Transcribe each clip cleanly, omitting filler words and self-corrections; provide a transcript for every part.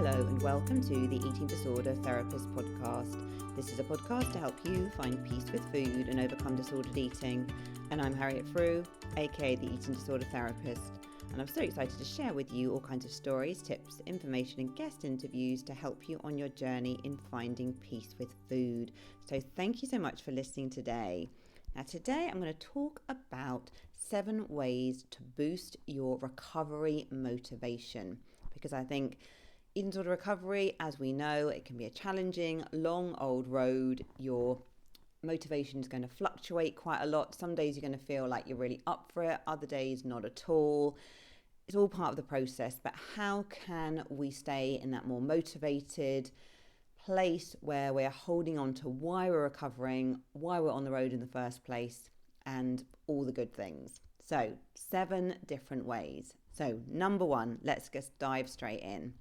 Hello and welcome to the Eating Disorder Therapist podcast. This is a podcast to help you find peace with food and overcome disordered eating. And I'm Harriet Frew, aka the Eating Disorder Therapist. And I'm so excited to share with you all kinds of stories, tips, information and guest interviews to help you on your journey in finding peace with food. So thank you so much for listening today. Now today I'm going to talk about 7 ways to boost your recovery motivation, because I think eating disorder recovery, as we know, it can be a challenging, long, old road. Your motivation is going to fluctuate quite a lot. Some days you're going to feel like you're really up for it, other days not at all. It's all part of the process, but how can we stay in that more motivated place where we're holding on to why we're recovering, why we're on the road in the first place, and all the good things? So 7 different ways. So number 1, let's just dive straight in.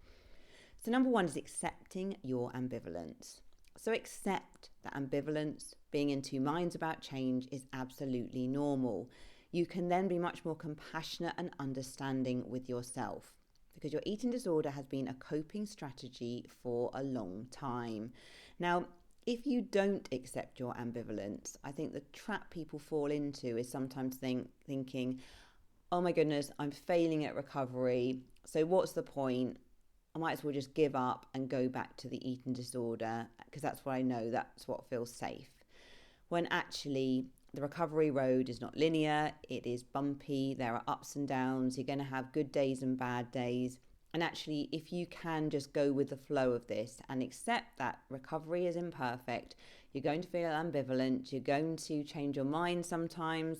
So number 1 is accepting your ambivalence. So accept that ambivalence, being in two minds about change, is absolutely normal. You can then be much more compassionate and understanding with yourself, because your eating disorder has been a coping strategy for a long time. Now, if you don't accept your ambivalence, I think the trap people fall into is sometimes thinking, oh my goodness, I'm failing at recovery, so what's the point? I might as well just give up and go back to the eating disorder because that's what I know, that's what feels safe. When actually the recovery road is not linear, it is bumpy, there are ups and downs, you're going to have good days and bad days. And actually, if you can just go with the flow of this and accept that recovery is imperfect, you're going to feel ambivalent, you're going to change your mind sometimes,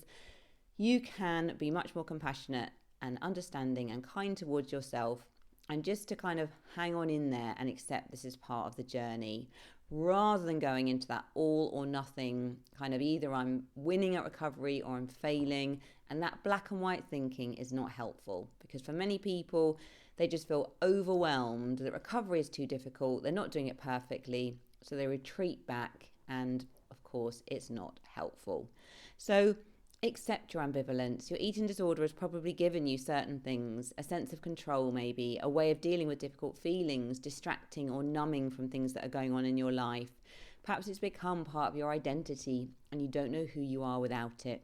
you can be much more compassionate and understanding and kind towards yourself, and just to kind of hang on in there and accept this is part of the journey, rather than going into that all or nothing kind of either I'm winning at recovery or I'm failing. And that black and white thinking is not helpful, because for many people, they just feel overwhelmed that recovery is too difficult, they're not doing it perfectly, so they retreat back, and of course it's not helpful. So accept your ambivalence. Your eating disorder has probably given you certain things, a sense of control maybe, a way of dealing with difficult feelings, distracting or numbing from things that are going on in your life. Perhaps it's become part of your identity and you don't know who you are without it.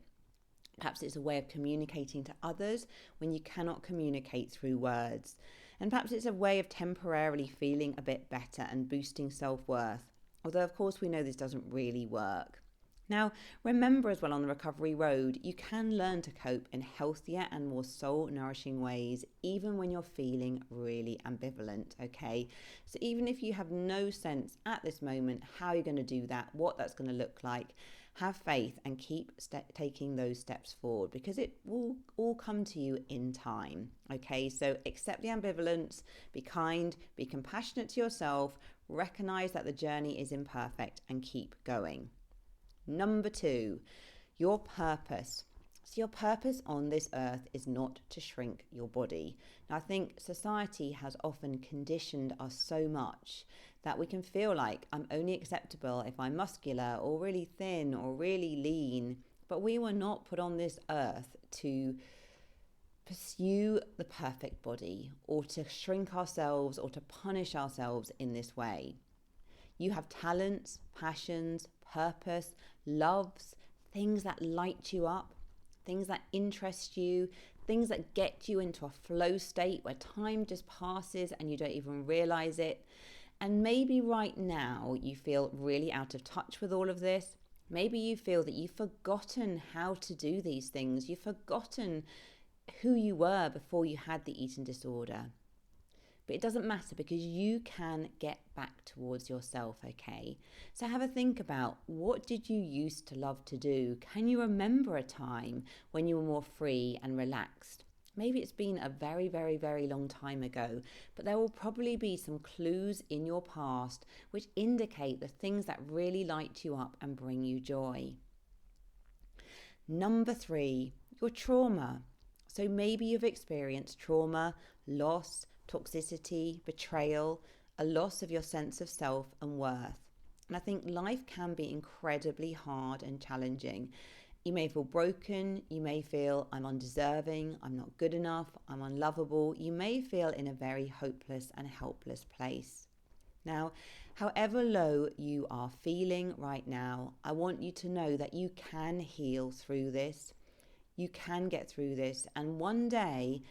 Perhaps it's a way of communicating to others when you cannot communicate through words. And perhaps it's a way of temporarily feeling a bit better and boosting self-worth. Although of course we know this doesn't really work. Now, remember as well, on the recovery road, you can learn to cope in healthier and more soul-nourishing ways, even when you're feeling really ambivalent, okay? So even if you have no sense at this moment how you're going to do that, what that's going to look like, have faith and keep taking those steps forward, because it will all come to you in time, okay? So accept the ambivalence, be kind, be compassionate to yourself, recognize that the journey is imperfect, and keep going. Number 2, your purpose. So your purpose on this earth is not to shrink your body. Now, I think society has often conditioned us so much that we can feel like I'm only acceptable if I'm muscular or really thin or really lean. But we were not put on this earth to pursue the perfect body or to shrink ourselves or to punish ourselves in this way. You have talents, passions, purpose, loves, things that light you up, things that interest you, things that get you into a flow state where time just passes and you don't even realize it. And maybe right now you feel really out of touch with all of this. Maybe you feel that you've forgotten how to do these things. You've forgotten who you were before you had the eating disorder. But it doesn't matter, because you can get back towards yourself, okay? So have a think about, what did you used to love to do? Can you remember a time when you were more free and relaxed? Maybe it's been a very, very, very long time ago, but there will probably be some clues in your past which indicate the things that really light you up and bring you joy. Number 3, your trauma. So maybe you've experienced trauma, loss, toxicity, betrayal, a loss of your sense of self and worth. And I think life can be incredibly hard and challenging. You may feel broken. You may feel I'm undeserving, I'm not good enough, I'm unlovable. You may feel in a very hopeless and helpless place. Now, however low you are feeling right now, I want you to know that you can heal through this. You can get through this. And one day,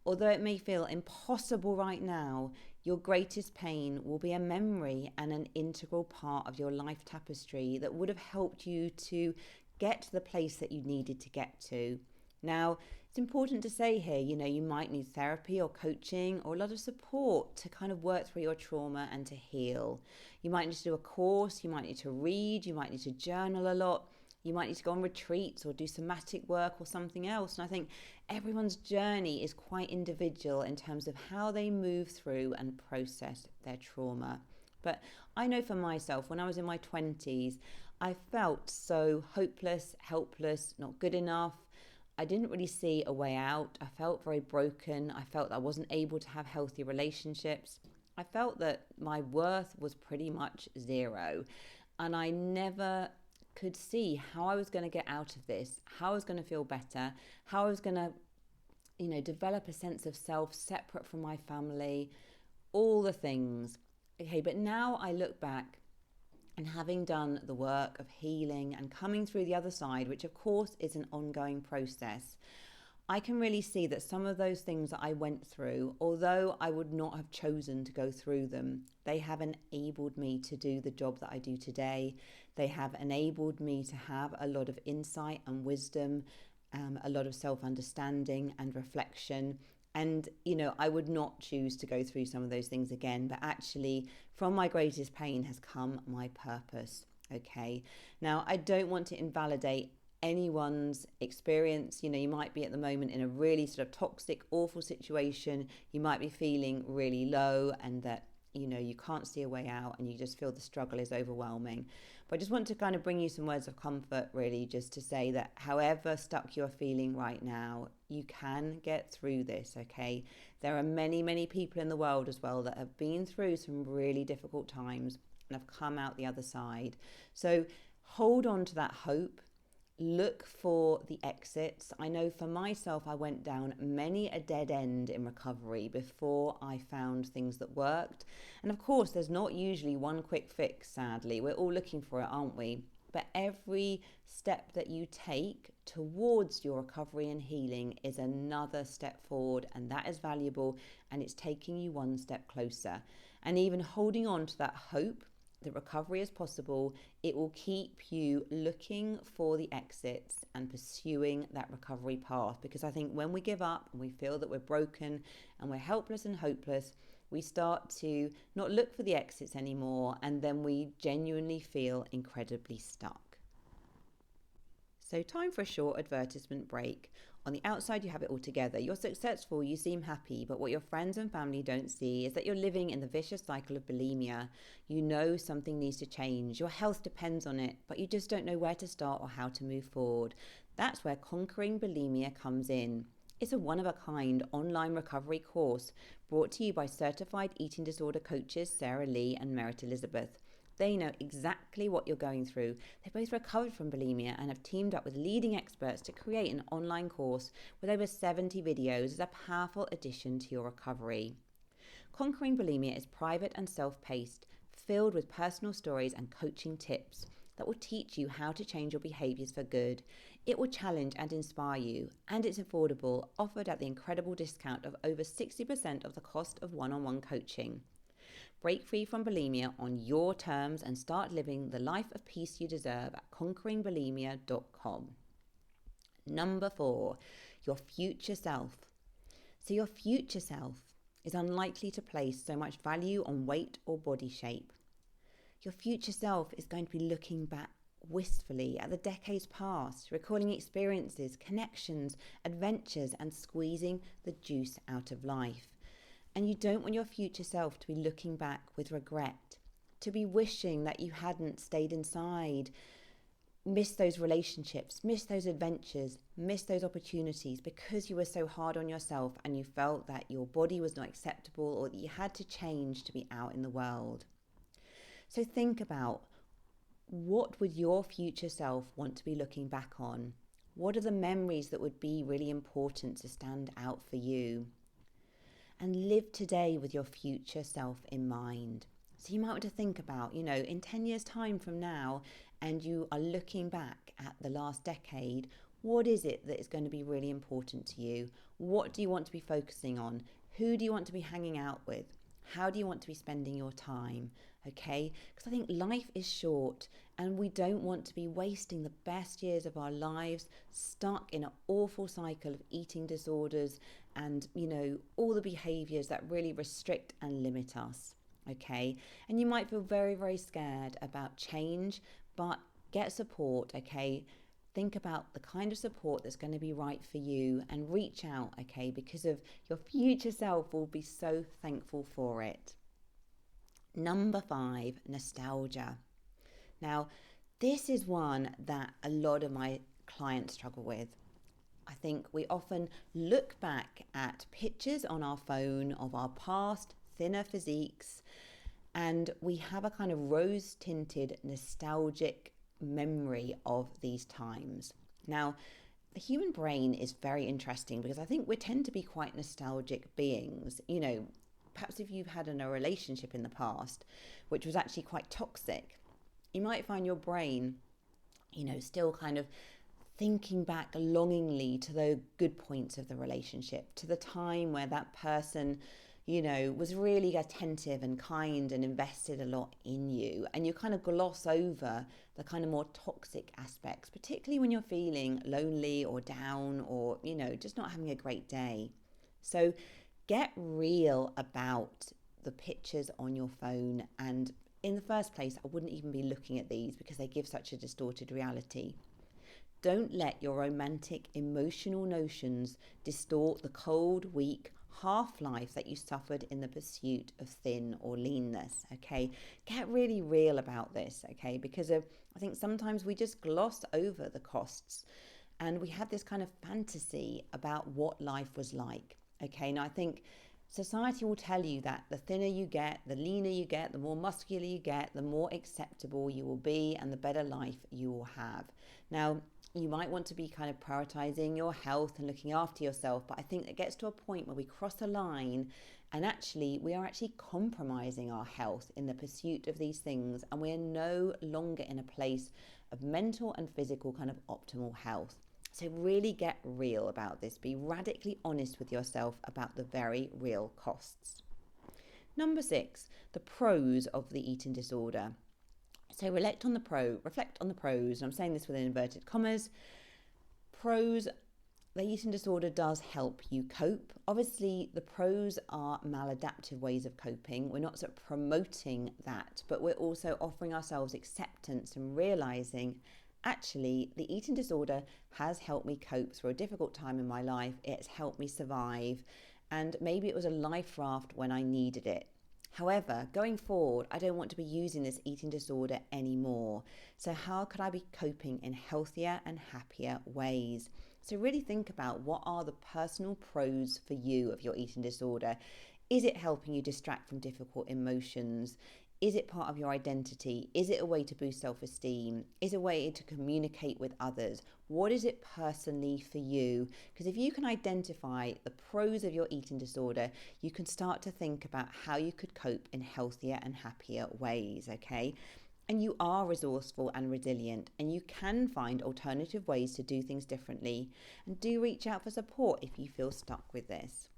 although it may feel impossible right now, your greatest pain will be a memory and an integral part of your life tapestry that would have helped you to get to the place that you needed to get to. Now, it's important to say here, you might need therapy or coaching or a lot of support to kind of work through your trauma and to heal. You might need to do a course, you might need to read, you might need to journal a lot. You might need to go on retreats or do somatic work or something else. And I think everyone's journey is quite individual in terms of how they move through and process their trauma. But I know for myself, when I was in my 20s, I felt so hopeless, helpless, not good enough. I didn't really see a way out. I felt very broken. I felt I wasn't able to have healthy relationships. I felt that my worth was pretty much zero. And I never could see how I was going to get out of this, how I was going to feel better, how I was going to, develop a sense of self separate from my family, all the things. Okay, but now I look back and having done the work of healing and coming through the other side, which of course is an ongoing process, I can really see that some of those things that I went through, although I would not have chosen to go through them, they have enabled me to do the job that I do today. They have enabled me to have a lot of insight and wisdom, a lot of self-understanding and reflection. And, I would not choose to go through some of those things again, but actually from my greatest pain has come my purpose. Okay. Now, I don't want to invalidate anyone's experience. You might be at the moment in a really sort of toxic, awful situation. You might be feeling really low and that, you can't see a way out and you just feel the struggle is overwhelming. But I just want to kind of bring you some words of comfort, really, just to say that however stuck you're feeling right now, you can get through this, okay? There are many, many people in the world as well that have been through some really difficult times and have come out the other side. So hold on to that hope. Look for the exits. I know for myself, I went down many a dead end in recovery before I found things that worked. And of course, there's not usually one quick fix, sadly. We're all looking for it, aren't we? But every step that you take towards your recovery and healing is another step forward, and that is valuable, and it's taking you one step closer. And even holding on to that hope that recovery is possible, it will keep you looking for the exits and pursuing that recovery path. Because I think when we give up and we feel that we're broken and we're helpless and hopeless, we start to not look for the exits anymore, and then we genuinely feel incredibly stuck. So time for a short advertisement break. On the outside, you have it all together. You're successful, you seem happy, but what your friends and family don't see is that you're living in the vicious cycle of bulimia. You know something needs to change. Your health depends on it, but you just don't know where to start or how to move forward. That's where Conquering Bulimia comes in. It's a one-of-a-kind online recovery course brought to you by certified eating disorder coaches Sarah Lee and Merit Elizabeth. They know exactly what you're going through. They both recovered from bulimia and have teamed up with leading experts to create an online course with over 70 videos as a powerful addition to your recovery. Conquering Bulimia is private and self-paced, filled with personal stories and coaching tips that will teach you how to change your behaviours for good. It will challenge and inspire you, and it's affordable, offered at the incredible discount of over 60% of the cost of one-on-one coaching. Break free from bulimia on your terms and start living the life of peace you deserve at conqueringbulimia.com. Number 4, your future self. So your future self is unlikely to place so much value on weight or body shape. Your future self is going to be looking back wistfully at the decades past, recalling experiences, connections, adventures, and squeezing the juice out of life. And you don't want your future self to be looking back with regret, to be wishing that you hadn't stayed inside, missed those relationships, missed those adventures, missed those opportunities because you were so hard on yourself and you felt that your body was not acceptable or that you had to change to be out in the world. So think about, what would your future self want to be looking back on? What are the memories that would be really important to stand out for you? And live today with your future self in mind. So you might want to think about, in 10 years' time from now, and you are looking back at the last decade, what is it that is going to be really important to you? What do you want to be focusing on? Who do you want to be hanging out with? How do you want to be spending your time? Okay, because I think life is short and we don't want to be wasting the best years of our lives stuck in an awful cycle of eating disorders and, all the behaviours that really restrict and limit us. Okay, and you might feel very, very scared about change, but get support. Okay, think about the kind of support that's going to be right for you and reach out. Okay, because of your future self will be so thankful for it. Number 5, nostalgia. Now, this is one that a lot of my clients struggle with. I think we often look back at pictures on our phone of our past thinner physiques, and we have a kind of rose-tinted nostalgic memory of these times. Now, the human brain is very interesting because I think we tend to be quite nostalgic beings. Perhaps if you've had a relationship in the past which was actually quite toxic, you might find your brain, still kind of thinking back longingly to the good points of the relationship, to the time where that person, was really attentive and kind and invested a lot in you. And you kind of gloss over the kind of more toxic aspects, particularly when you're feeling lonely or down or, just not having a great day. So get real about the pictures on your phone. And in the first place, I wouldn't even be looking at these because they give such a distorted reality. Don't let your romantic emotional notions distort the cold, weak half-life that you suffered in the pursuit of thin or leanness. Okay, get really real about this. Okay, because I think sometimes we just gloss over the costs and we have this kind of fantasy about what life was like. Okay, now I think society will tell you that the thinner you get, the leaner you get, the more muscular you get, the more acceptable you will be and the better life you will have. Now, you might want to be kind of prioritizing your health and looking after yourself, but I think it gets to a point where we cross a line and we are actually compromising our health in the pursuit of these things, and we are no longer in a place of mental and physical kind of optimal health. So really get real about this. Be radically honest with yourself about the very real costs. Number 6, the pros of the eating disorder. So reflect on the pros, and I'm saying this with inverted commas. Pros, the eating disorder does help you cope. Obviously, the pros are maladaptive ways of coping. We're not sort of promoting that, but we're also offering ourselves acceptance and realizing, actually, the eating disorder has helped me cope through a difficult time in my life. It's helped me survive, and maybe it was a life raft when I needed it. However, going forward, I don't want to be using this eating disorder anymore. So how could I be coping in healthier and happier ways? So really think about, what are the personal pros for you of your eating disorder? Is it helping you distract from difficult emotions? Is it part of your identity? Is it a way to boost self-esteem? Is it a way to communicate with others? What is it personally for you? Because if you can identify the pros of your eating disorder, you can start to think about how you could cope in healthier and happier ways, okay? And you are resourceful and resilient, and you can find alternative ways to do things differently. And do reach out for support if you feel stuck with this.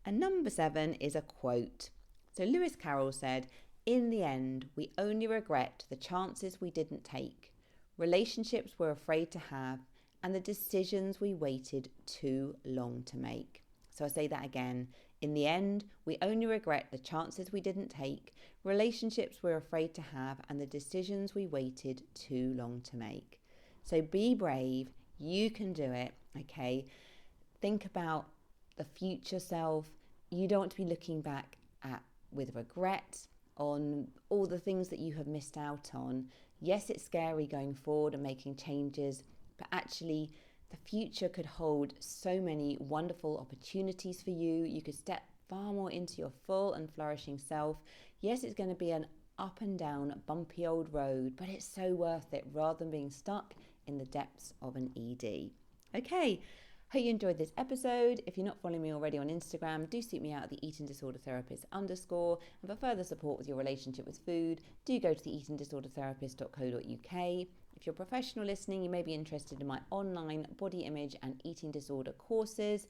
And number 7 is a quote. So Lewis Carroll said, "In the end, we only regret the chances we didn't take, relationships we're afraid to have, and the decisions we waited too long to make." So I say that again. In the end, we only regret the chances we didn't take, relationships we're afraid to have, and the decisions we waited too long to make. So be brave. You can do it, okay? Think about the future self. You don't want to be looking back with regret on all the things that you have missed out on. Yes, it's scary going forward and making changes, but actually the future could hold so many wonderful opportunities for you. You could step far more into your full and flourishing self. Yes, it's going to be an up and down, bumpy old road, but it's so worth it rather than being stuck in the depths of an ED. Okay, hope you enjoyed this episode. If you're not following me already on Instagram, do seek me out at the Eating Disorder Therapist _. And for further support with your relationship with food, do go to the eatingdisordertherapist.co.uk. If you're a professional listening, you may be interested in my online body image and eating disorder courses.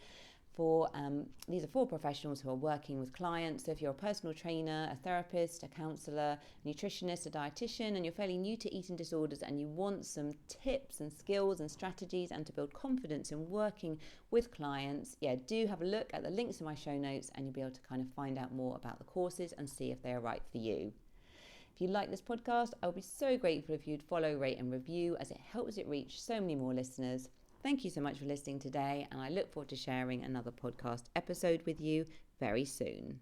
These are for professionals who are working with clients. So if you're a personal trainer, a therapist, a counsellor, a nutritionist, a dietitian, and you're fairly new to eating disorders and you want some tips and skills and strategies and to build confidence in working with clients, do have a look at the links in my show notes and you'll be able to kind of find out more about the courses and see if they're right for you. If you like this podcast, I would be so grateful if you'd follow, rate and review, as it helps it reach so many more listeners. Thank you so much for listening today, and I look forward to sharing another podcast episode with you very soon.